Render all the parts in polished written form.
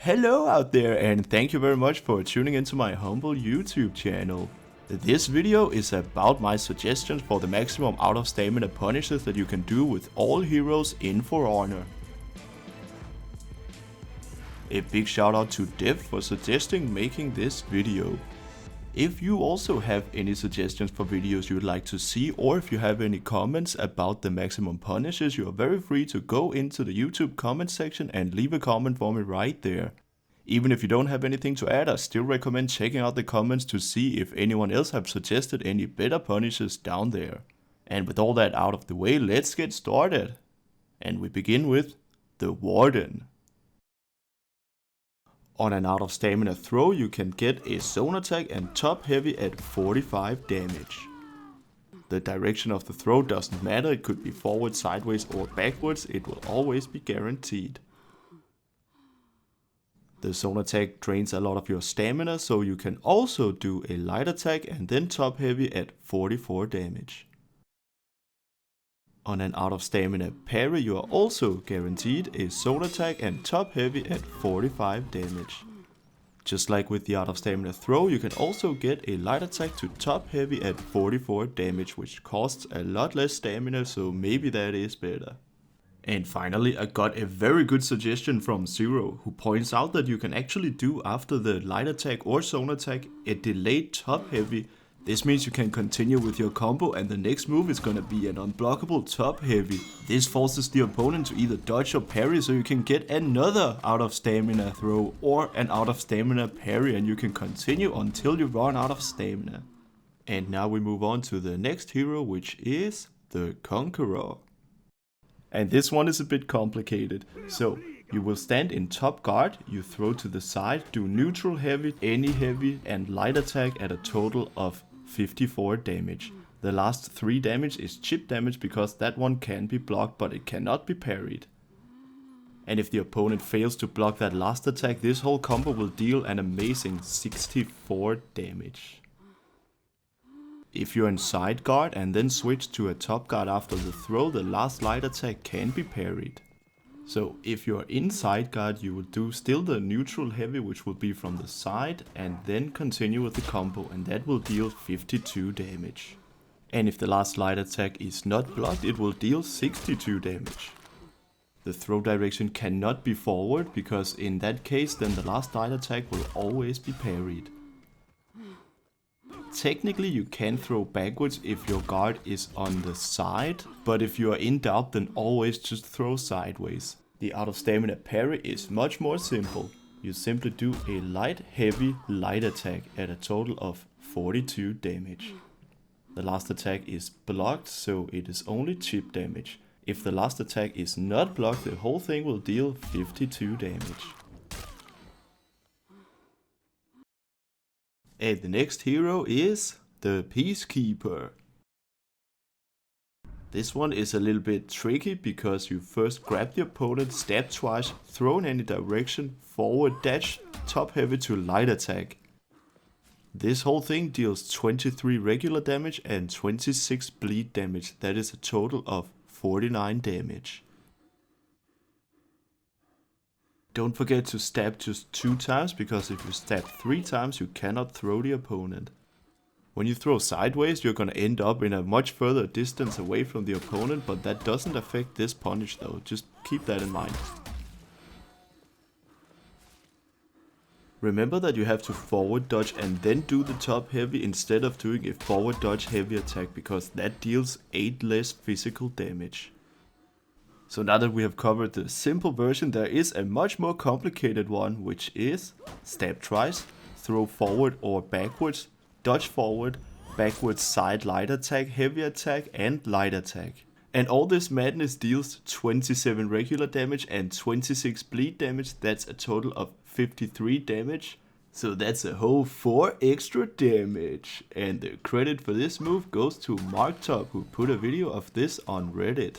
Hello out there, and thank you very much for tuning into my humble YouTube channel. This video is about my suggestions for the maximum out of stamina punishes that you can do with all heroes in For Honor. A big shout out to Dev for suggesting making this video. If you also have any suggestions for videos you would like to see, or if you have any comments about the maximum punishes, you are very free to go into the YouTube comment section and leave a comment for me right there. Even if you don't have anything to add, I still recommend checking out the comments to see if anyone else have suggested any better punishes down there. And with all that out of the way, let's get started. And we begin with the Warden. On an out of stamina throw, you can get a zone attack and top heavy at 45 damage. The direction of the throw doesn't matter, it could be forward, sideways or backwards, it will always be guaranteed. The zone attack drains a lot of your stamina, so you can also do a light attack and then top heavy at 44 damage. On an out of stamina parry, you are also guaranteed a zone attack and top heavy at 45 damage. Just like with the out of stamina throw, you can also get a light attack to top heavy at 44 damage, which costs a lot less stamina, so maybe that is better. And finally, I got a very good suggestion from Zero, who points out that you can actually do after the light attack or zone attack a delayed top heavy. This means you can continue with your combo and the next move is gonna be an unblockable top heavy. This forces the opponent to either dodge or parry, so you can get another out of stamina throw or an out of stamina parry, and you can continue until you run out of stamina. And now we move on to the next hero, which is the Conqueror. And this one is a bit complicated. So you will stand in top guard, you throw to the side, do neutral heavy, any heavy and light attack at a total of 54 damage. The last 3 damage is chip damage because that one can be blocked but it cannot be parried. And if the opponent fails to block that last attack, this whole combo will deal an amazing 64 damage. If you're in side guard and then switch to a top guard after the throw, the last light attack can be parried. So if you're inside guard, you will do still the neutral heavy, which will be from the side, and then continue with the combo, and that will deal 52 damage. And if the last light attack is not blocked, it will deal 62 damage. The throw direction cannot be forward, because in that case then the last light attack will always be parried. Technically you can throw backwards if your guard is on the side, but if you are in doubt then always just throw sideways. The out of stamina parry is much more simple. You simply do a light heavy light attack at a total of 42 damage. The last attack is blocked, so it is only chip damage. If the last attack is not blocked, the whole thing will deal 52 damage. And the next hero is the Peacekeeper. This one is a little bit tricky because you first grab the opponent, stab twice, throw in any direction, forward dash, top heavy to light attack. This whole thing deals 23 regular damage and 26 bleed damage, that is a total of 49 damage. Don't forget to stab just 2 times, because if you stab 3 times you cannot throw the opponent. When you throw sideways, you're gonna end up in a much further distance away from the opponent, but that doesn't affect this punish though, just keep that in mind. Remember that you have to forward dodge and then do the top heavy instead of doing a forward dodge heavy attack, because that deals 8 less physical damage. So now that we have covered the simple version, there is a much more complicated one, which is stab twice, throw forward or backwards, dodge forward, backwards side light attack, heavy attack and light attack. And all this madness deals 27 regular damage and 26 bleed damage, that's a total of 53 damage. So that's a whole 4 extra damage. And the credit for this move goes to marcktop, who put a video of this on Reddit.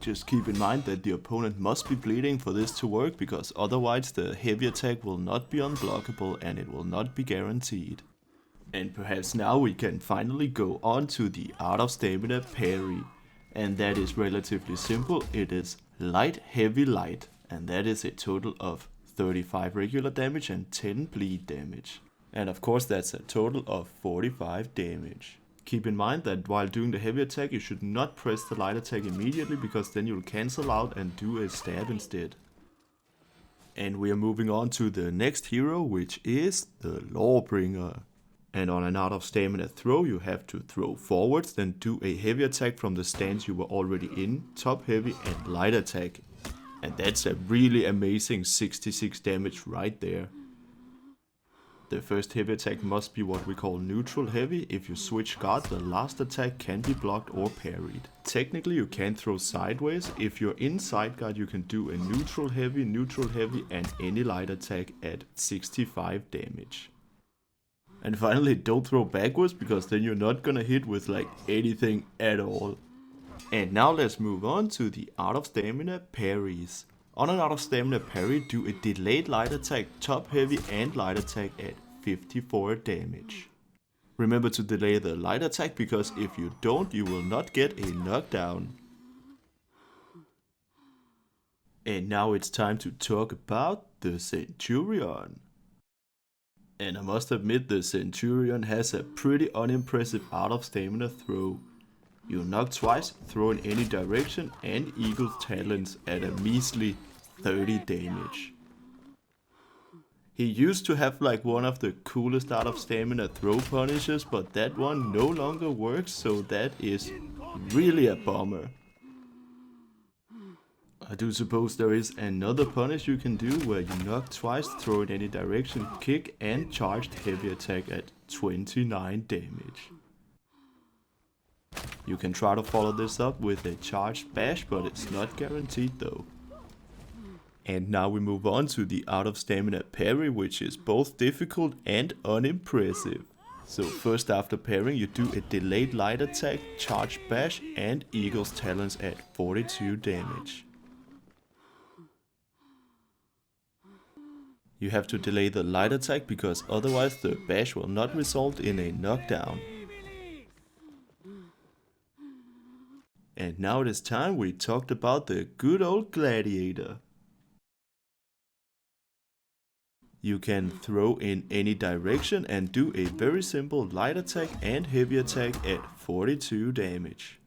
Just keep in mind that the opponent must be bleeding for this to work, because otherwise the heavy attack will not be unblockable and it will not be guaranteed. And perhaps now we can finally go on to the out of stamina parry. And that is relatively simple, it is light heavy light, and that is a total of 35 regular damage and 10 bleed damage. And of course that's a total of 45 damage. Keep in mind that while doing the heavy attack you should not press the light attack immediately, because then you'll cancel out and do a stab instead. And we are moving on to the next hero, which is the Lawbringer. And on an out of stamina throw you have to throw forwards, then do a heavy attack from the stance you were already in, top heavy and light attack. And that's a really amazing 66 damage right there. The first heavy attack must be what we call neutral heavy. If you switch guard, the last attack can be blocked or parried. Technically you can throw sideways. If you're in side guard you can do a neutral heavy, and any light attack at 65 damage. And finally, don't throw backwards, because then you're not gonna hit with like anything at all. And now let's move on to the out of stamina parries. On an out of stamina parry, do a delayed light attack, top heavy and light attack at 54 damage. Remember to delay the light attack, because if you don't you will not get a knockdown. And now it's time to talk about the Centurion. And I must admit, the Centurion has a pretty unimpressive out of stamina throw. You knock twice, throw in any direction, and Eagle's Talons at a measly 30 damage. He used to have like one of the coolest out of stamina throw punishes, but that one no longer works, so that is really a bummer. I do suppose there is another punish you can do where you knock twice, throw in any direction, kick and charged heavy attack at 29 damage. You can try to follow this up with a charged bash, but it's not guaranteed though. And now we move on to the out of stamina parry, which is both difficult and unimpressive. So first, after parrying you do a delayed light attack, charged bash and Eagle's Talons at 42 damage. You have to delay the light attack, because otherwise the bash will not result in a knockdown. And now it is time we talked about the good old Gladiator. You can throw in any direction and do a very simple light attack and heavy attack at 42 damage.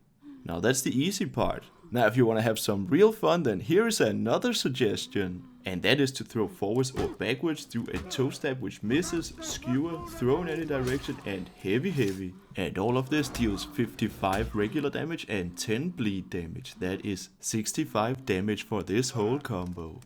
Now that's the easy part. Now if you want to have some real fun, then here is another suggestion. And that is to throw forwards or backwards, do a toe stab which misses, skewer, throw in any direction and heavy. And all of this deals 55 regular damage and 10 bleed damage. That is 65 damage for this whole combo.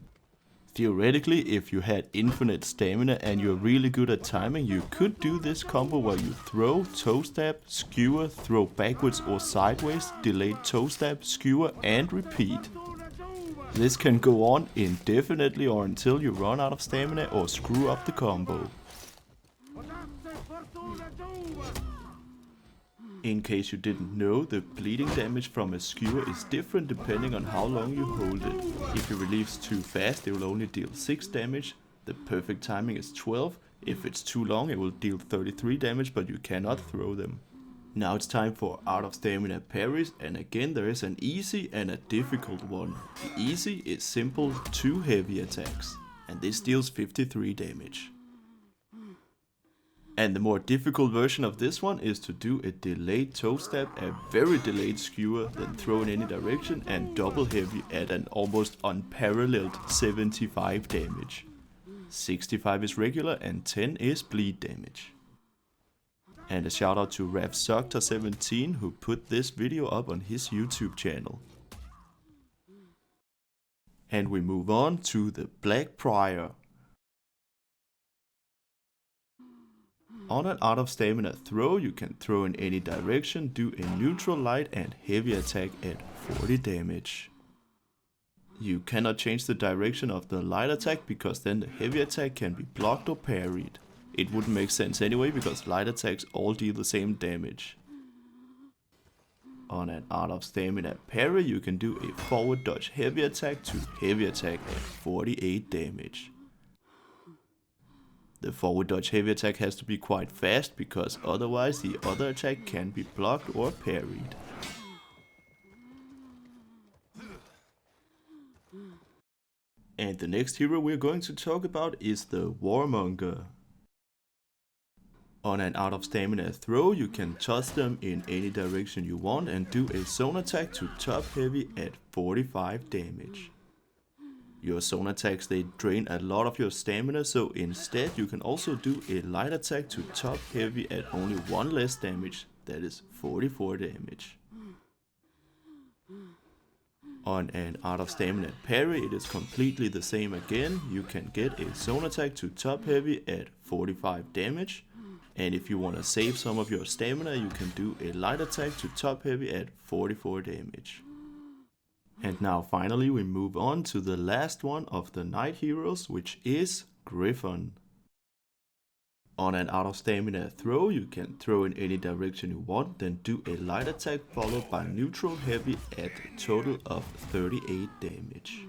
Theoretically, if you had infinite stamina and you're really good at timing, you could do this combo where you throw, toe stab, skewer, throw backwards or sideways, delayed toe stab, skewer and repeat. This can go on indefinitely or until you run out of stamina or screw up the combo. In case you didn't know, the bleeding damage from a skewer is different depending on how long you hold it. If you release too fast, it will only deal 6 damage. The perfect timing is 12. If it's too long, it will deal 33 damage, but you cannot throw them. Now it's time for out of stamina parries, and again there is an easy and a difficult one. The easy is simple 2 heavy attacks, and this deals 53 damage. And the more difficult version of this one is to do a delayed toe stab, a very delayed skewer, then throw in any direction, and double heavy at an almost unparalleled 75 damage. 65 is regular and 10 is bleed damage. And a shout out to RavSoctor17 who put this video up on his YouTube channel. And we move on to the Black Prior. On an out of stamina throw, you can throw in any direction, do a neutral light and heavy attack at 40 damage. You cannot change the direction of the light attack, because then the heavy attack can be blocked or parried. It wouldn't make sense anyway, because light attacks all deal the same damage. On an out of stamina parry, you can do a forward dodge heavy attack to heavy attack at 48 damage. The forward dodge heavy attack has to be quite fast, because otherwise the other attack can be blocked or parried. And the next hero we're going to talk about is the Warmonger. On an out of stamina throw, you can toss them in any direction you want and do a zone attack to top heavy at 45 damage. Your zone attacks, they drain a lot of your stamina, so instead you can also do a light attack to top heavy at only 1 less damage, that is 44 damage. On an out of stamina parry, it is completely the same again. You can get a zone attack to top heavy at 45 damage. And if you want to save some of your stamina, you can do a light attack to top heavy at 44 damage. And now finally we move on to the last one of the knight heroes, which is Gryphon. On an out of stamina throw, you can throw in any direction you want, then do a light attack followed by neutral heavy at a total of 38 damage.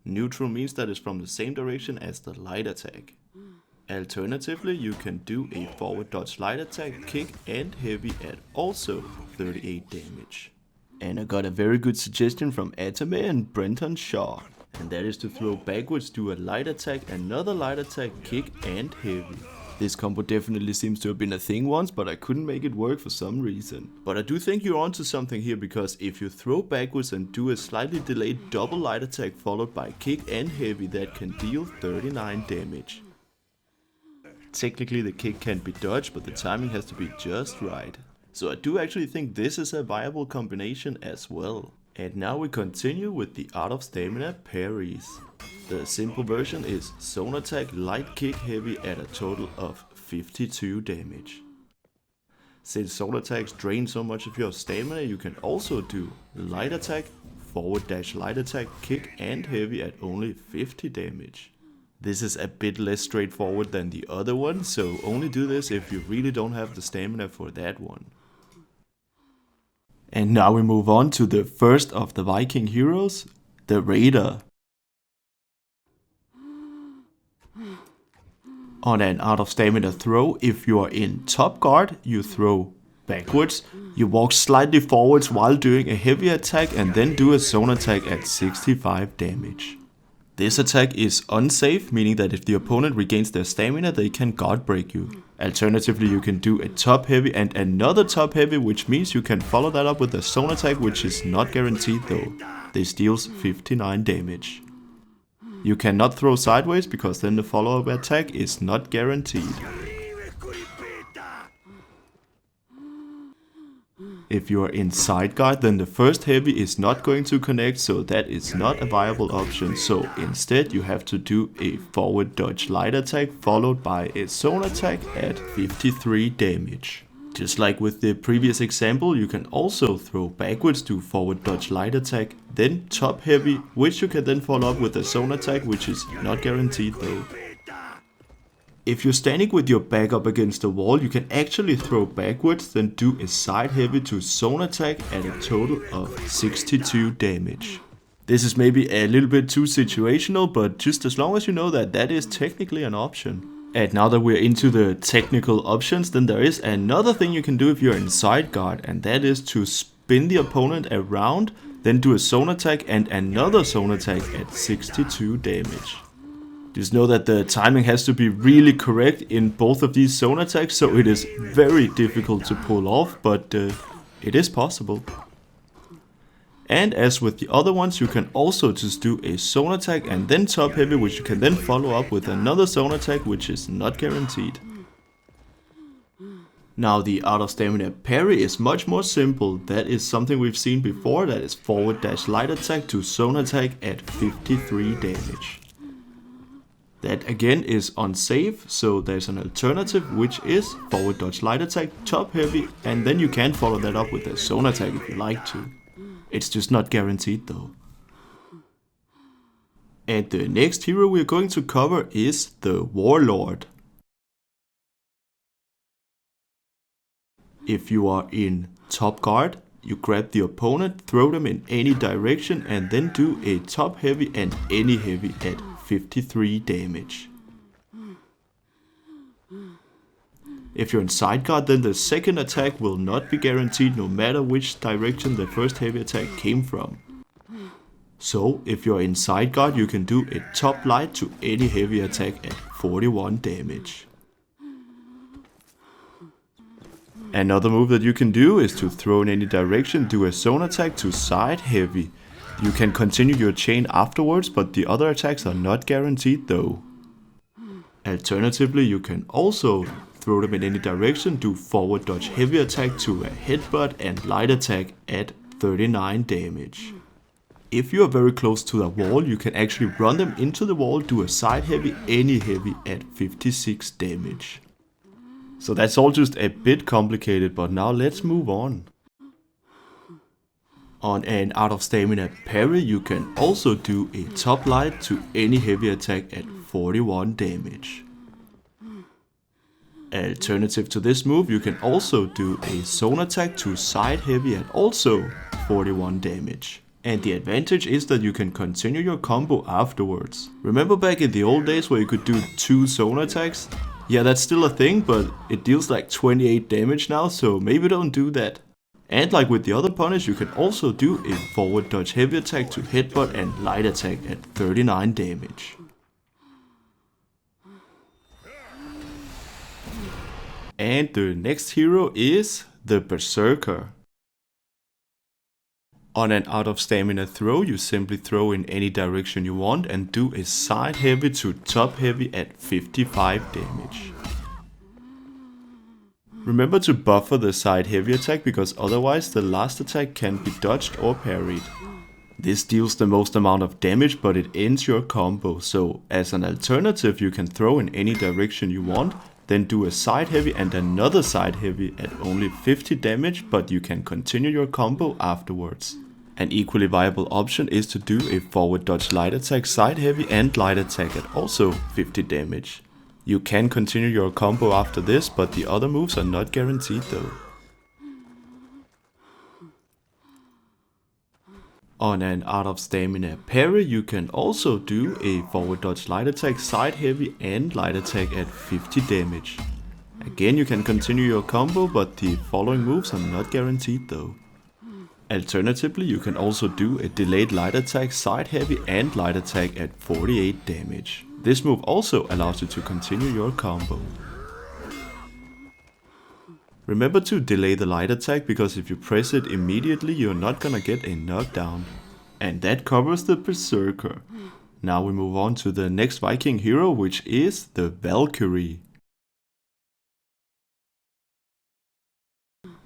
Neutral means that it's from the same direction as the light attack. Alternatively, you can do a forward dodge light attack, kick and heavy at also 38 damage. And I got a very good suggestion from Atame and Brenton Shaw, and that is to throw backwards, do a light attack, another light attack, kick and heavy. This combo definitely seems to have been a thing once, but I couldn't make it work for some reason. But I do think you're onto something here, because if you throw backwards and do a slightly delayed double light attack followed by kick and heavy, that can deal 39 damage. Technically the kick can be dodged, but the timing has to be just right. So I do actually think this is a viable combination as well. And now we continue with the out of stamina parries. The simple version is zone attack, light kick, heavy at a total of 52 damage. Since zone attacks drain so much of your stamina, you can also do light attack, forward dash light attack, kick and heavy at only 50 damage. This is a bit less straightforward than the other one, so only do this if you really don't have the stamina for that one. And now we move on to the first of the Viking heroes, the Raider. On an out of stamina throw, if you are in top guard, you throw backwards, you walk slightly forwards while doing a heavy attack and then do a zone attack at 65 damage. This attack is unsafe, meaning that if the opponent regains their stamina, they can guard break you. Alternatively, you can do a top heavy and another top heavy, which means you can follow that up with a zone attack, which is not guaranteed though. This deals 59 damage. You cannot throw sideways, because then the follow-up attack is not guaranteed. If you are in side guard, then the first heavy is not going to connect, so that is not a viable option. So instead you have to do a forward dodge light attack followed by a zone attack at 53 damage. Just like with the previous example, you can also throw backwards, do forward dodge light attack, then top heavy, which you can then follow up with a zone attack, which is not guaranteed though. If you're standing with your back up against the wall, you can actually throw backwards, then do a side heavy to zone attack at a total of 62 damage. This is maybe a little bit too situational, but just as long as you know that that is technically an option. And now that we're into the technical options, then there is another thing you can do if you're in side guard, and that is to spin the opponent around, then do a zone attack and another zone attack at 62 damage. Just know that the timing has to be really correct in both of these zone attacks, so it is very difficult to pull off, but it is possible. And as with the other ones, you can also just do a zone attack and then top heavy, which you can then follow up with another zone attack, which is not guaranteed. Now the out of stamina parry is much more simple. That is something we've seen before, that is forward dash light attack to zone attack at 53 damage. That again is unsafe, so there's an alternative, which is forward dodge light attack, top heavy, and then you can follow that up with a zone attack if you like to. It's just not guaranteed though. And the next hero we're going to cover is the Warlord. If you are in top guard, you grab the opponent, throw them in any direction, and then do a top heavy and any heavy at 53 damage. If you're in side guard, then the second attack will not be guaranteed no matter which direction the first heavy attack came from. So if you're in side guard, you can do a top light to any heavy attack at 41 damage. Another move that you can do is to throw in any direction, do a zone attack to side heavy. You can continue your chain afterwards, but the other attacks are not guaranteed though. Alternatively, you can also throw them in any direction, do forward dodge heavy attack to a headbutt and light attack at 39 damage. If you are very close to the wall, you can actually run them into the wall, do a side heavy, any heavy at 56 damage. So that's all just a bit complicated, but now let's move on. On an out of stamina parry, you can also do a top light to any heavy attack at 41 damage. Alternative to this move, you can also do a zone attack to side heavy at also 41 damage. And the advantage is that you can continue your combo afterwards. Remember back in the old days where you could do 2 zone attacks? Yeah, that's still a thing, but it deals like 28 damage now, so maybe don't do that. And like with the other punish, you can also do a forward dodge heavy attack to headbutt and light attack at 39 damage. And the next hero is the Berserker. On an out of stamina throw, you simply throw in any direction you want and do a side heavy to top heavy at 55 damage. Remember to buffer the side heavy attack because otherwise the last attack can be dodged or parried. This deals the most amount of damage, but it ends your combo, so as an alternative you can throw in any direction you want, then do a side heavy and another side heavy at only 50 damage, but you can continue your combo afterwards. An equally viable option is to do a forward dodge light attack side heavy and light attack at also 50 damage. You can continue your combo after this, but the other moves are not guaranteed though. On an out of stamina parry, you can also do a forward dodge light attack side heavy and light attack at 50 damage. Again, you can continue your combo, but the following moves are not guaranteed though. Alternatively, you can also do a delayed light attack side heavy and light attack at 48 damage. This move also allows you to continue your combo. Remember to delay the light attack because if you press it immediately you're not gonna get a knockdown. And that covers the Berserker. Now we move on to the next Viking hero, which is the Valkyrie.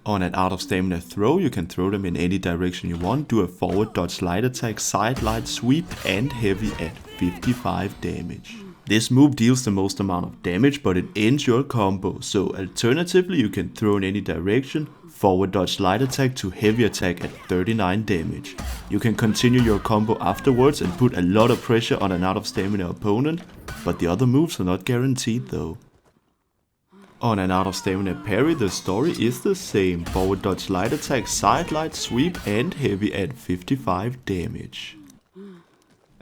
On an out of stamina throw, you can throw them in any direction you want, do a forward dodge light attack, side light, sweep and heavy at 55 damage. This move deals the most amount of damage, but it ends your combo, so alternatively you can throw in any direction, forward dodge light attack to heavy attack at 39 damage. You can continue your combo afterwards and put a lot of pressure on an out of stamina opponent, but the other moves are not guaranteed though. On an out of stamina parry, the story is the same, forward dodge light attack, side light, sweep and heavy at 55 damage.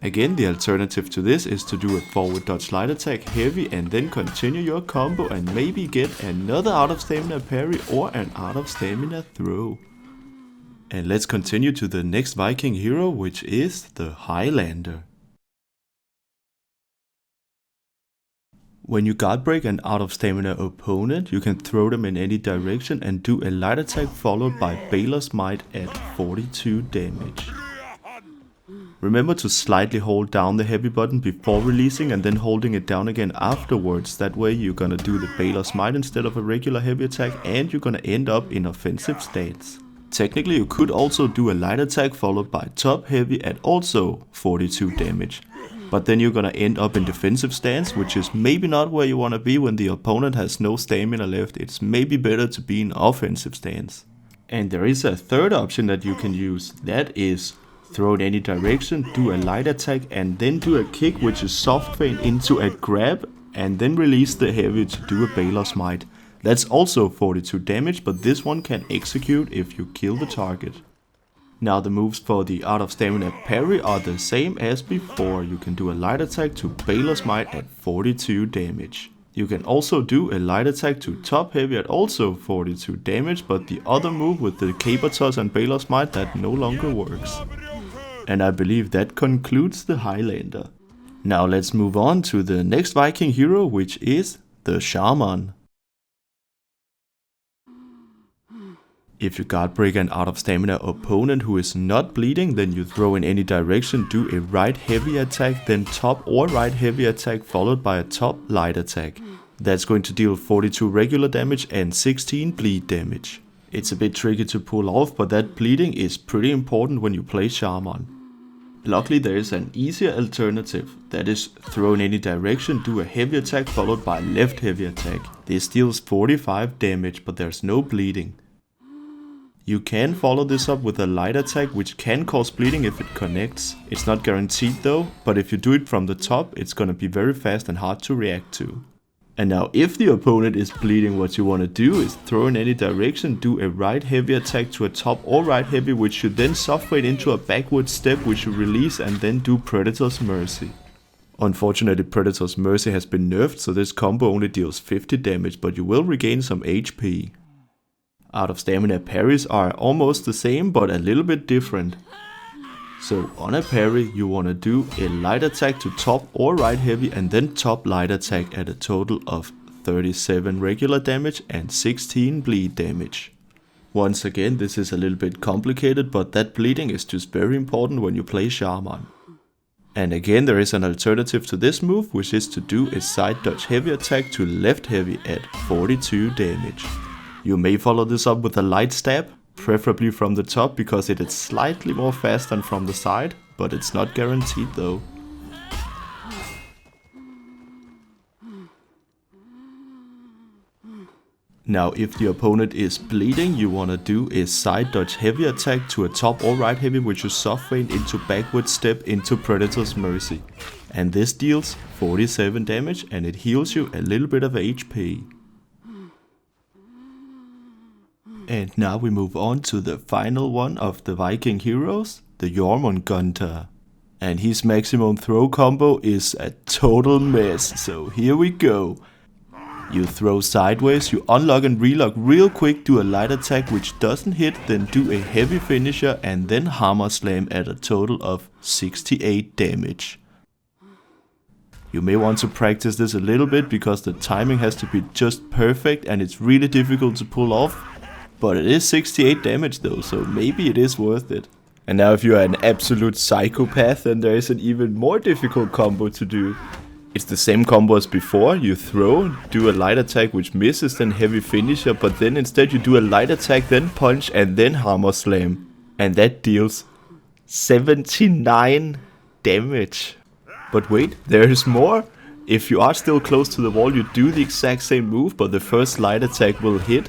Again, the alternative to this is to do a forward dodge light attack heavy and then continue your combo and maybe get another out of stamina parry or an out of stamina throw. And let's continue to the next Viking hero, which is the Highlander. When you guard break an out of stamina opponent, you can throw them in any direction and do a light attack followed by Baler's Might at 42 damage. Remember to slightly hold down the heavy button before releasing and then holding it down again afterwards. That way you're gonna do the Baler's Might instead of a regular heavy attack and you're gonna end up in offensive stance. Technically you could also do a light attack followed by top heavy at also 42 damage. But then you're gonna end up in defensive stance, which is maybe not where you wanna be when the opponent has no stamina left. It's maybe better to be in offensive stance. And there is a third option that you can use, that is throw in any direction, do a light attack and then do a kick, which is soft feint into a grab and then release the heavy to do a Baler's Might. That's also 42 damage, but this one can execute if you kill the target. Now the moves for the out of stamina parry are the same as before. You can do a light attack to Baler's Might at 42 damage. You can also do a light attack to top heavy at also 42 damage, but the other move with the caper toss and Baler's Might, that no longer works. And I believe that concludes the Highlander. Now let's move on to the next Viking hero, which is the Shaman. If you guard break an out of stamina opponent who is not bleeding, then you throw in any direction, do a right heavy attack, then top or right heavy attack followed by a top light attack. That's going to deal 42 regular damage and 16 bleed damage. It's a bit tricky to pull off, but that bleeding is pretty important when you play Shaman. Luckily there is an easier alternative, that is throw in any direction, do a heavy attack followed by a left heavy attack. This deals 45 damage, but there's no bleeding. You can follow this up with a light attack, which can cause bleeding if it connects. It's not guaranteed though, but if you do it from the top, it's gonna be very fast and hard to react to. And now if the opponent is bleeding, what you want to do is throw in any direction, do a right heavy attack to a top or right heavy, which should then suffocate into a backward step, which you release, and then do Predator's Mercy. Unfortunately, Predator's Mercy has been nerfed, so this combo only deals 50 damage, but you will regain some HP. Out of stamina parries are almost the same, but a little bit different. So on a parry, you want to do a light attack to top or right heavy, and then top light attack at a total of 37 regular damage and 16 bleed damage. Once again, this is a little bit complicated, but that bleeding is just very important when you play Shaman. And again, there is an alternative to this move, which is to do a side dodge heavy attack to left heavy at 42 damage. You may follow this up with a light stab, preferably from the top because it is slightly more fast than from the side, but it's not guaranteed though. Now if the opponent is bleeding, you want to do a side dodge heavy attack to a top or right heavy, which you soften into backward step into Predator's Mercy. And this deals 47 damage and it heals you a little bit of HP. And now we move on to the final one of the Viking heroes, the Jormungandr. And his maximum throw combo is a total mess, so here we go. You throw sideways, you unlock and relock real quick, do a light attack which doesn't hit, then do a heavy finisher and then hammer slam at a total of 68 damage. You may want to practice this a little bit because the timing has to be just perfect and it's really difficult to pull off. But it is 68 damage though, so maybe it is worth it. And now if you are an absolute psychopath, then there is an even more difficult combo to do. It's the same combo as before, you throw, do a light attack which misses, then heavy finisher, but then instead you do a light attack, then punch, and then hammer slam. And that deals 79 damage. But wait, there is more. If you are still close to the wall, you do the exact same move, but the first light attack will hit.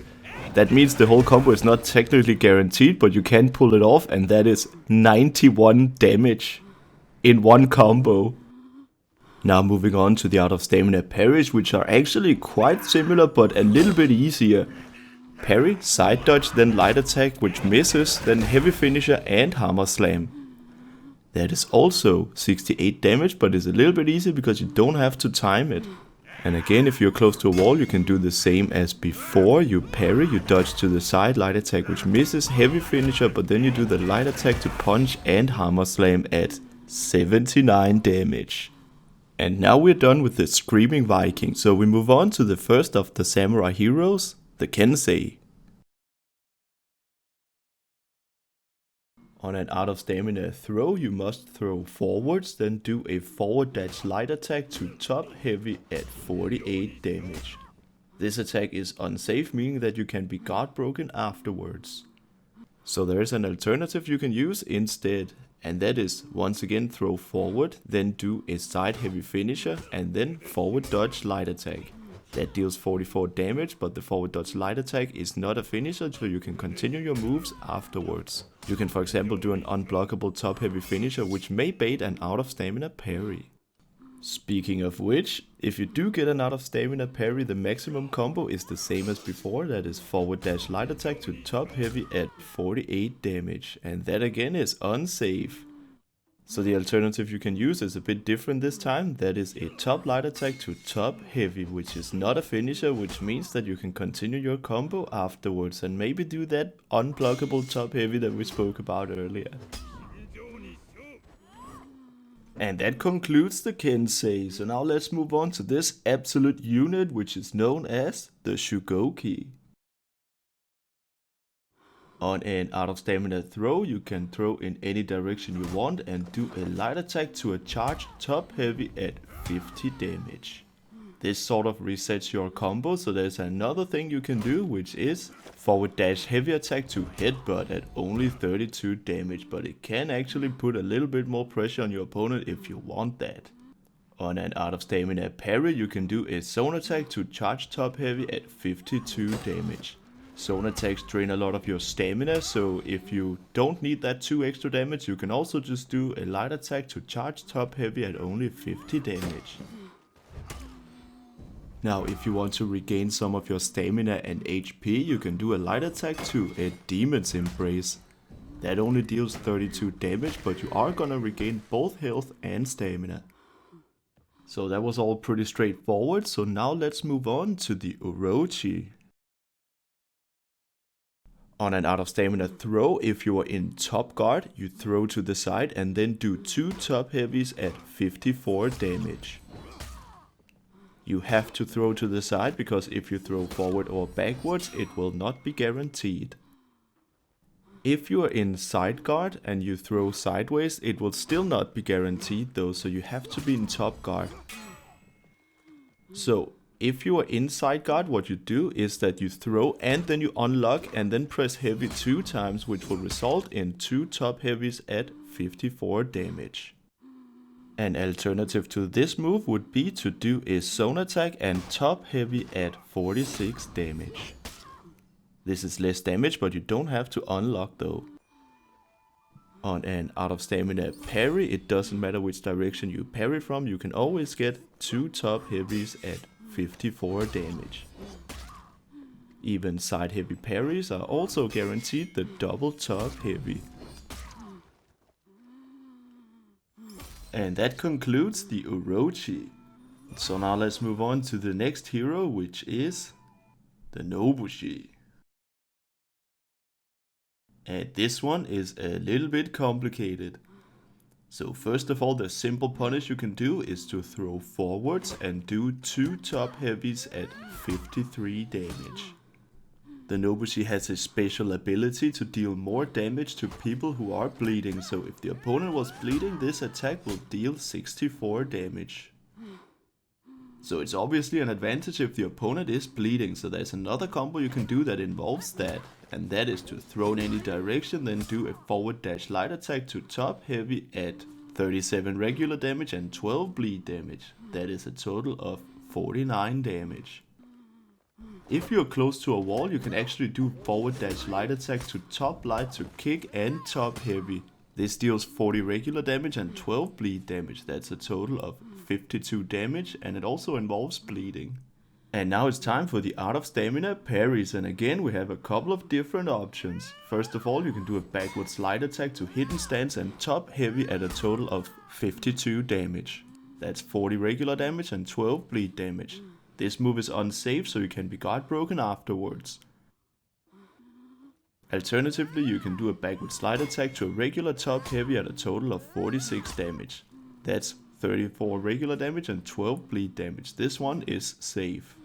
That means the whole combo is not technically guaranteed, but you can pull it off, and that is 91 damage in one combo. Now moving on to the out of stamina parries, which are actually quite similar but a little bit easier. Parry, side dodge, then light attack which misses, then heavy finisher and hammer slam. That is also 68 damage, but it's a little bit easier because you don't have to time it. And again, if you're close to a wall, you can do the same as before. You parry, you dodge to the side, light attack which misses, heavy finisher, but then you do the light attack to punch and hammer slam at 79 damage. And now we're done with the Screaming Viking, so we move on to the first of the samurai heroes, the Kensei. On an out of stamina throw, you must throw forwards, then do a forward dash light attack to top heavy at 48 damage. This attack is unsafe, meaning that you can be guard broken afterwards. So there is an alternative you can use instead, and that is once again throw forward, then do a side heavy finisher, and then forward dodge light attack. That deals 44 damage, but the forward dodge light attack is not a finisher, so you can continue your moves afterwards. You can for example do an unblockable top heavy finisher which may bait an out of stamina parry. Speaking of which, if you do get an out of stamina parry, the maximum combo is the same as before, that is forward dash light attack to top heavy at 48 damage, and that again is unsafe. So the alternative you can use is a bit different this time, that is a top light attack to top heavy, which is not a finisher, which means that you can continue your combo afterwards and maybe do that unblockable top heavy that we spoke about earlier. And that concludes the Kensei, so now let's move on to this absolute unit which is known as the Shugoki. On an out of stamina throw, you can throw in any direction you want and do a light attack to a charge top heavy at 50 damage. This sort of resets your combo, so there's another thing you can do, which is forward dash heavy attack to headbutt at only 32 damage, but it can actually put a little bit more pressure on your opponent if you want that. On an out of stamina parry, you can do a zone attack to charge top heavy at 52 damage. Zone attacks drain a lot of your stamina, so if you don't need that 2 extra damage, you can also just do a light attack to charge top heavy at only 50 damage. Now, if you want to regain some of your stamina and HP, you can do a light attack to a Demon's Embrace. That only deals 32 damage, but you are gonna regain both health and stamina. So that was all pretty straightforward, so now let's move on to the Orochi. On an out of stamina throw, if you are in top guard, you throw to the side and then do 2 top heavies at 54 damage. You have to throw to the side, because if you throw forward or backwards, it will not be guaranteed. If you are in side guard and you throw sideways, it will still not be guaranteed though, so you have to be in top guard. So, if you are in side guard, what you do is that you throw and then you unlock and then press heavy 2 times, which will result in 2 top heavies at 54 damage. An alternative to this move would be to do a zone attack and top heavy at 46 damage. This is less damage, but you don't have to unlock though. On an out of stamina parry, it doesn't matter which direction you parry from, you can always get 2 top heavies at 54 damage. Even side heavy parries are also guaranteed the double top heavy. And that concludes the Orochi. So now let's move on to the next hero, which is the Nobushi. And this one is a little bit complicated. So first of all, the simple punish you can do is to throw forwards and do 2 top heavies at 53 damage. The Nobushi has a special ability to deal more damage to people who are bleeding, so if the opponent was bleeding, this attack will deal 64 damage. So it's obviously an advantage if the opponent is bleeding, so there's another combo you can do that involves that, and that is to throw in any direction, then do a forward dash light attack to top heavy at 37 regular damage and 12 bleed damage. That is a total of 49 damage. If you're close to a wall, you can actually do forward dash light attack to top light to kick and top heavy. This deals 40 regular damage and 12 bleed damage. That's a total of 52 damage, and it also involves bleeding. And now it's time for the out of stamina parries, and again we have a couple of different options. First of all, you can do a backward slide attack to hidden stance and top heavy at a total of 52 damage. That's 40 regular damage and 12 bleed damage. This move is unsafe, so you can be guard broken afterwards. Alternatively, you can do a backward slide attack to a regular top heavy at a total of 46 damage. That's 34 regular damage and 12 bleed damage. This one is safe.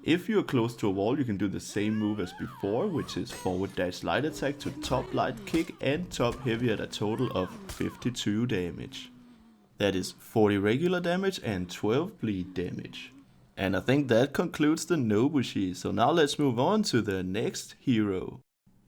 If you are close to a wall, you can do the same move as before, which is forward dash light attack to top light kick and top heavy at a total of 52 damage. That is 40 regular damage and 12 bleed damage. And I think that concludes the Nobushi, so now let's move on to the next hero.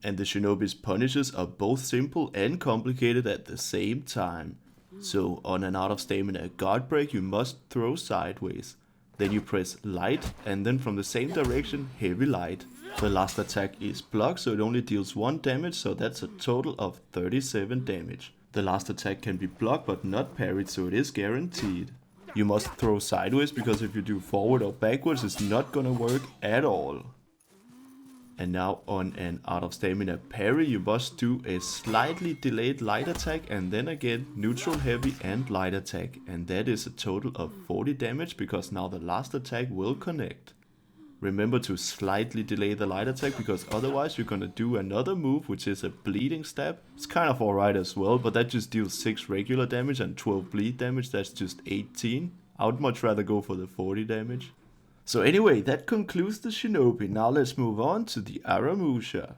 And the Shinobi's punishes are both simple and complicated at the same time. So on an out of stamina guard break, you must throw sideways. Then you press light and then from the same direction heavy light. The last attack is blocked, so it only deals 1 damage, so that's a total of 37 damage. The last attack can be blocked but not parried, so it is guaranteed. You must throw sideways, because if you do forward or backwards, it's not gonna work at all. And now on an out of stamina parry, you must do a slightly delayed light attack and then again neutral heavy and light attack. And that is a total of 40 damage, because now the last attack will connect. Remember to slightly delay the light attack, because otherwise you're gonna do another move which is a bleeding stab. It's kind of alright as well, but that just deals 6 regular damage and 12 bleed damage. That's just 18. I would much rather go for the 40 damage. So anyway, that concludes the Shinobi. Now let's move on to the Aramusha.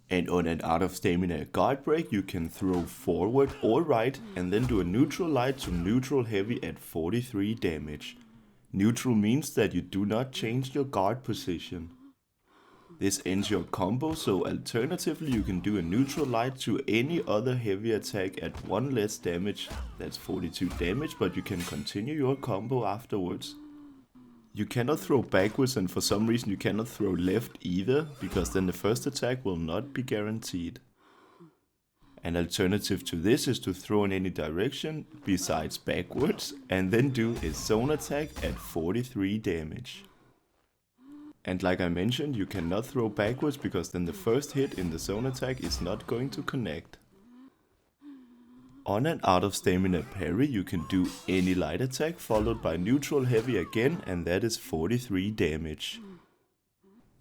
And on an out of stamina guard break, you can throw forward or right and then do a neutral light to neutral heavy at 43 damage. Neutral means that you do not change your guard position. This ends your combo, so alternatively you can do a neutral light to any other heavy attack at 1 less damage. That's 42 damage, but you can continue your combo afterwards. You cannot throw backwards, and for some reason you cannot throw left either, because then the first attack will not be guaranteed. An alternative to this is to throw in any direction besides backwards and then do a zone attack at 43 damage. And like I mentioned, you cannot throw backwards because then the first hit in the zone attack is not going to connect. On an out of stamina parry, you can do any light attack followed by neutral heavy again, and that is 43 damage.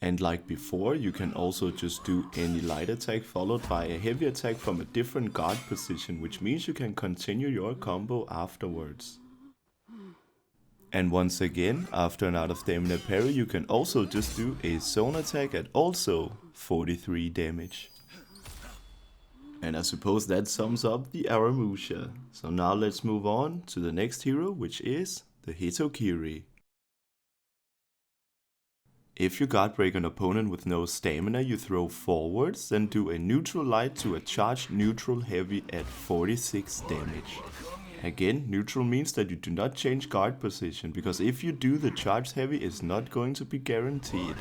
And like before, you can also just do any light attack followed by a heavy attack from a different guard position, which means you can continue your combo afterwards. And once again, after an out of stamina parry, you can also just do a zone attack at also 43 damage. And I suppose that sums up the Aramusha. So now let's move on to the next hero, which is the Hitokiri. If you guard break an opponent with no stamina, you throw forwards, then do a neutral light to a charged neutral heavy at 46 damage. Again, neutral means that you do not change guard position, because if you do, the charged heavy is not going to be guaranteed.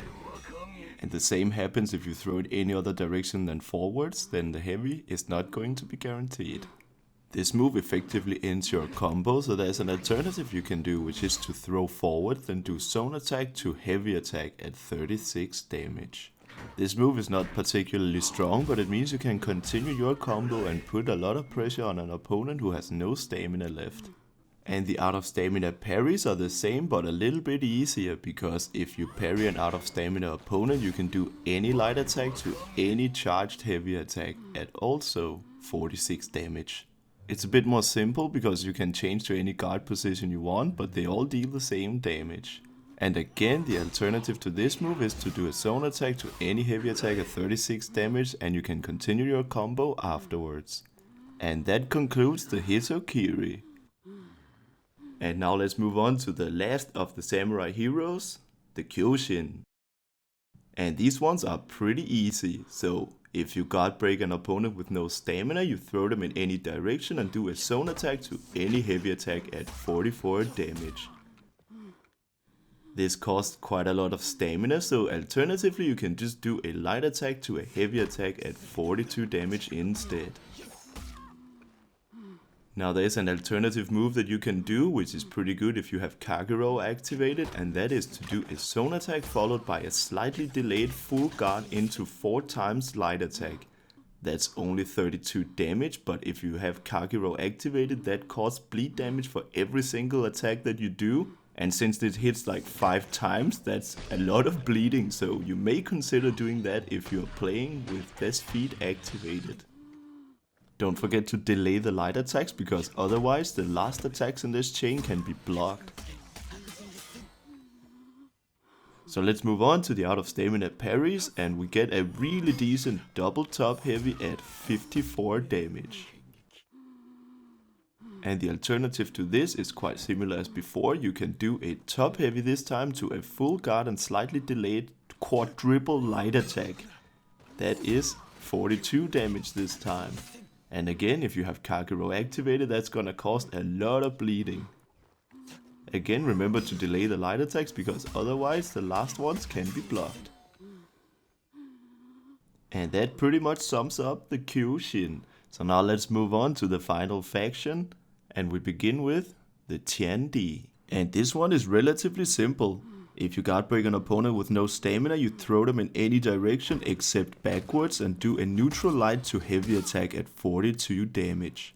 And the same happens if you throw it any other direction than forwards, then the heavy is not going to be guaranteed. This move effectively ends your combo, so there's an alternative you can do, which is to throw forward, then do zone attack to heavy attack at 36 damage. This move is not particularly strong, but it means you can continue your combo and put a lot of pressure on an opponent who has no stamina left. And the out of stamina parries are the same, but a little bit easier, because if you parry an out of stamina opponent, you can do any light attack to any charged heavy attack at also 46 damage. It's a bit more simple because you can change to any guard position you want, but they all deal the same damage. And again, the alternative to this move is to do a zone attack to any heavy attack at 36 damage, and you can continue your combo afterwards. And that concludes the Hitokiri. And now let's move on to the last of the samurai heroes, the Kyoshin. And these ones are pretty easy, so if you guard break an opponent with no stamina, you throw them in any direction and do a zone attack to any heavy attack at 44 damage. This costs quite a lot of stamina, so alternatively you can just do a light attack to a heavy attack at 42 damage instead. Now there's an alternative move that you can do, which is pretty good if you have Conqueror activated, and that is to do a zone attack followed by a slightly delayed full guard into 4 times light attack. That's only 32 damage, but if you have Conqueror activated, that costs bleed damage for every single attack that you do. And since it hits like 5 times, that's a lot of bleeding, so you may consider doing that if you're playing with best feat activated. Don't forget to delay the light attacks, because otherwise the last attacks in this chain can be blocked. So let's move on to the out of stamina parries, and we get a really decent double top heavy at 54 damage. And the alternative to this is quite similar as before. You can do a top heavy this time to a full guard and slightly delayed quadruple light attack. That is 42 damage this time. And again, if you have Conqueror activated, that's gonna cost a lot of bleeding. Again, remember to delay the light attacks, because otherwise the last ones can be blocked. And that pretty much sums up the Kyoshin. So now let's move on to the final faction, and we begin with the Tiandi. And this one is relatively simple. If you guard break an opponent with no stamina, you throw them in any direction except backwards and do a neutral light to heavy attack at 42 damage.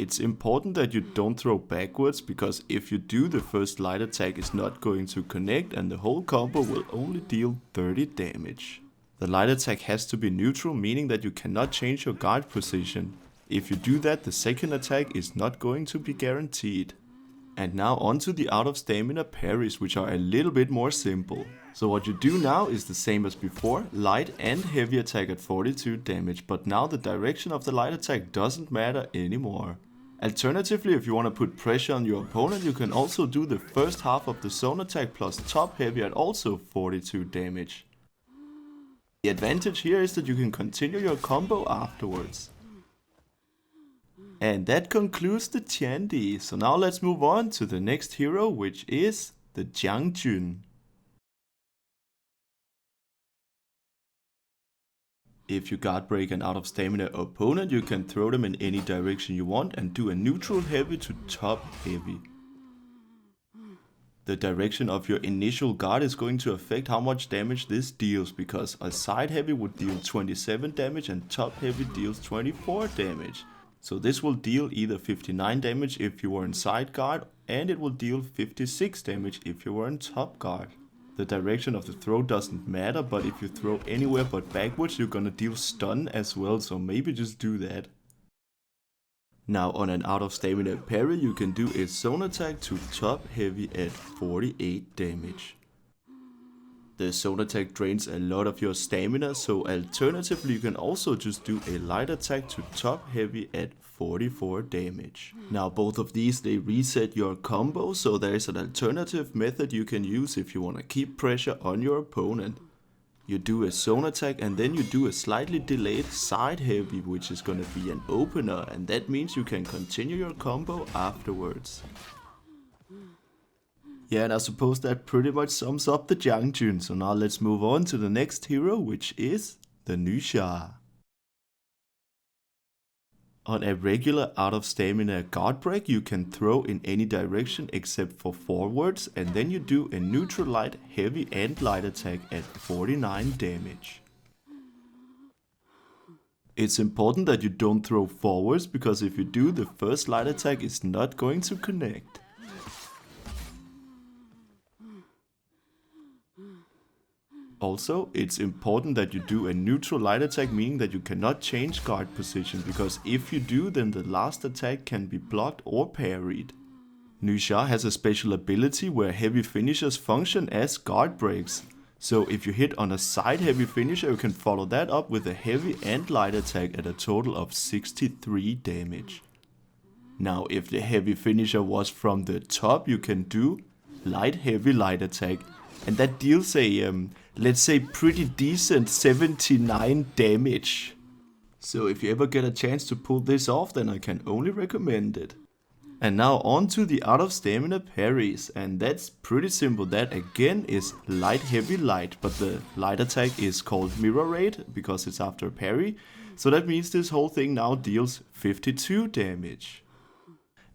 It's important that you don't throw backwards, because if you do, the first light attack is not going to connect and the whole combo will only deal 30 damage. The light attack has to be neutral, meaning that you cannot change your guard position. If you do that, the second attack is not going to be guaranteed. And now onto the out of stamina parries, which are a little bit more simple. So what you do now is the same as before, light and heavy attack at 42 damage, but now the direction of the light attack doesn't matter anymore. Alternatively, if you want to put pressure on your opponent, you can also do the first half of the zone attack plus top heavy at also 42 damage. The advantage here is that you can continue your combo afterwards. And that concludes the Tiandi, so now let's move on to the next hero, which is the JiangJun. If you guard break an out of stamina opponent, you can throw them in any direction you want and do a neutral heavy to top heavy. The direction of your initial guard is going to affect how much damage this deals, because a side heavy would deal 27 damage and top heavy deals 24 damage. So this will deal either 59 damage if you were in side guard, and it will deal 56 damage if you were in top guard. The direction of the throw doesn't matter, but if you throw anywhere but backwards, you're gonna deal stun as well, so maybe just do that. Now on an out of stamina parry, you can do a zone attack to top heavy at 48 damage. The zone attack drains a lot of your stamina, so alternatively you can also just do a light attack to top heavy at 44 damage. Now both of these, they reset your combo, so there is an alternative method you can use if you want to keep pressure on your opponent. You do a zone attack and then you do a slightly delayed side heavy, which is gonna be an opener, and that means you can continue your combo afterwards. Yeah, and I suppose that pretty much sums up the JiangJun, so now let's move on to the next hero, which is the Nuxia. On a regular out of stamina guard break, you can throw in any direction except for forwards, and then you do a neutral light, heavy and light attack at 49 damage. It's important that you don't throw forwards, because if you do, the first light attack is not going to connect. Also, it's important that you do a neutral light attack, meaning that you cannot change guard position, because if you do, then the last attack can be blocked or parried. Nuxia has a special ability where heavy finishers function as guard breaks. So if you hit on a side heavy finisher, you can follow that up with a heavy and light attack at a total of 63 damage. Now if the heavy finisher was from the top, you can do light heavy light attack, and that deals a let's say pretty decent 79 damage. So if you ever get a chance to pull this off, then I can only recommend it. And now on to the out of stamina parries, and that's pretty simple. That again is light heavy light, but the light attack is called mirror raid because it's after a parry. So that means this whole thing now deals 52 damage.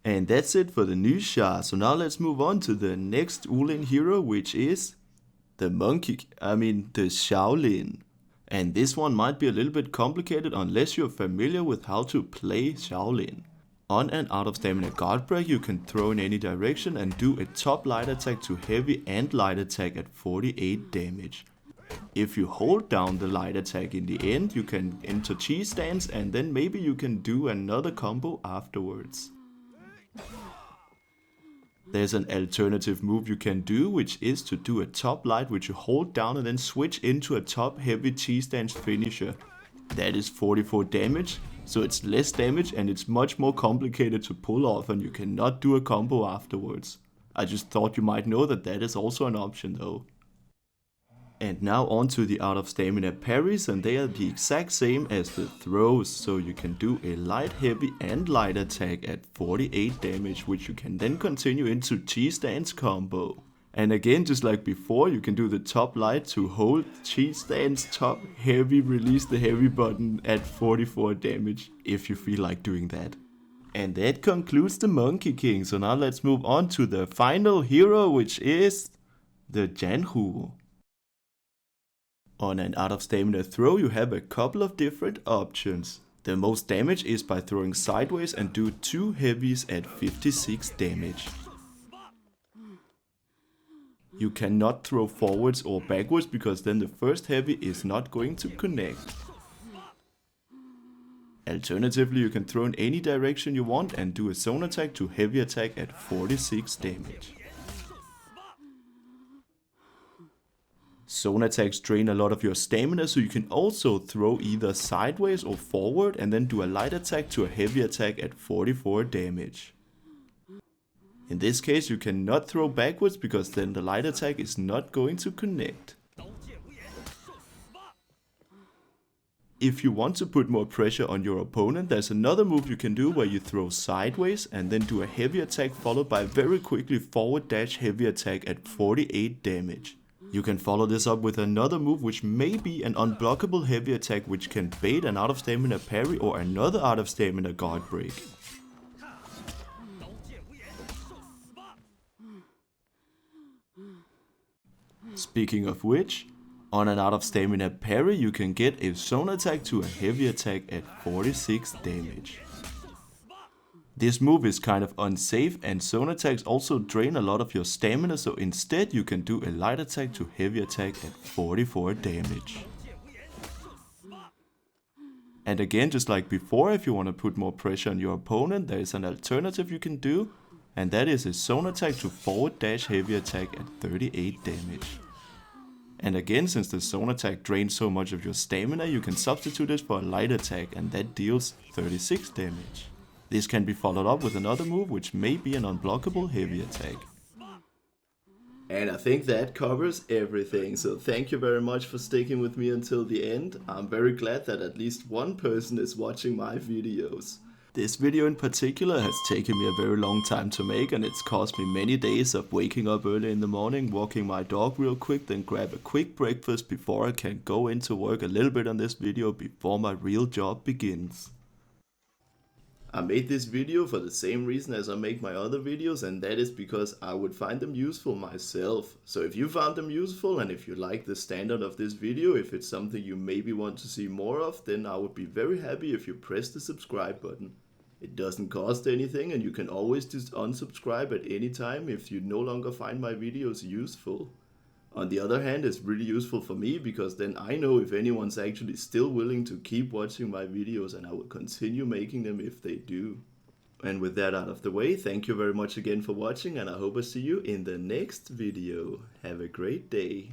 And that's it for the Nuxia. So now let's move on to the next Ulin hero, which is the the Shaolin. And this one might be a little bit complicated unless you're familiar with how to play Shaolin. On an out of stamina guard break, you can throw in any direction and do a top light attack to heavy and light attack at 48 damage. If you hold down the light attack in the end, you can enter chi stance, and then maybe you can do another combo afterwards. There's an alternative move you can do, which is to do a top light which you hold down and then switch into a top heavy chi stance finisher. That is 44 damage, so it's less damage and it's much more complicated to pull off, and you cannot do a combo afterwards. I just thought you might know that that is also an option though. And now on to the out of stamina parries, and they are the exact same as the throws, so you can do a light, heavy and light attack at 48 damage, which you can then continue into chi stance combo. And again, just like before, you can do the top light to hold chi stance, top heavy, release the heavy button at 44 damage, if you feel like doing that. And that concludes the Monkey King, so now let's move on to the final hero, which is the Zhanhu. On an out of stamina throw, you have a couple of different options. The most damage is by throwing sideways and do 2 heavies at 56 damage. You cannot throw forwards or backwards because then the first heavy is not going to connect. Alternatively, you can throw in any direction you want and do a zone attack to heavy attack at 46 damage. Zone attacks drain a lot of your stamina, so you can also throw either sideways or forward and then do a light attack to a heavy attack at 44 damage. In this case you cannot throw backwards because then the light attack is not going to connect. If you want to put more pressure on your opponent, there's another move you can do where you throw sideways and then do a heavy attack followed by very quickly forward dash heavy attack at 48 damage. You can follow this up with another move which may be an unblockable heavy attack which can bait an out of stamina parry or another out of stamina guard break. Speaking of which, on an out of stamina parry you can get a zone attack to a heavy attack at 46 damage. This move is kind of unsafe and zone attacks also drain a lot of your stamina, so instead you can do a light attack to heavy attack at 44 damage. And again, just like before, if you want to put more pressure on your opponent, there is an alternative you can do, and that is a zone attack to forward dash heavy attack at 38 damage. And again, since the zone attack drains so much of your stamina, you can substitute it for a light attack and that deals 36 damage. This can be followed up with another move which may be an unblockable heavy attack. And I think that covers everything, so thank you very much for sticking with me until the end. I'm very glad that at least one person is watching my videos. This video in particular has taken me a very long time to make, and it's cost me many days of waking up early in the morning, walking my dog real quick, then grab a quick breakfast before I can go into work a little bit on this video before my real job begins. I made this video for the same reason as I make my other videos, and that is because I would find them useful myself. So if you found them useful and if you like the standard of this video, if it's something you maybe want to see more of, then I would be very happy if you press the subscribe button. It doesn't cost anything and you can always just unsubscribe at any time if you no longer find my videos useful. On the other hand, it's really useful for me because then I know if anyone's actually still willing to keep watching my videos, and I will continue making them if they do. And with that out of the way, thank you very much again for watching, and I hope I see you in the next video. Have a great day.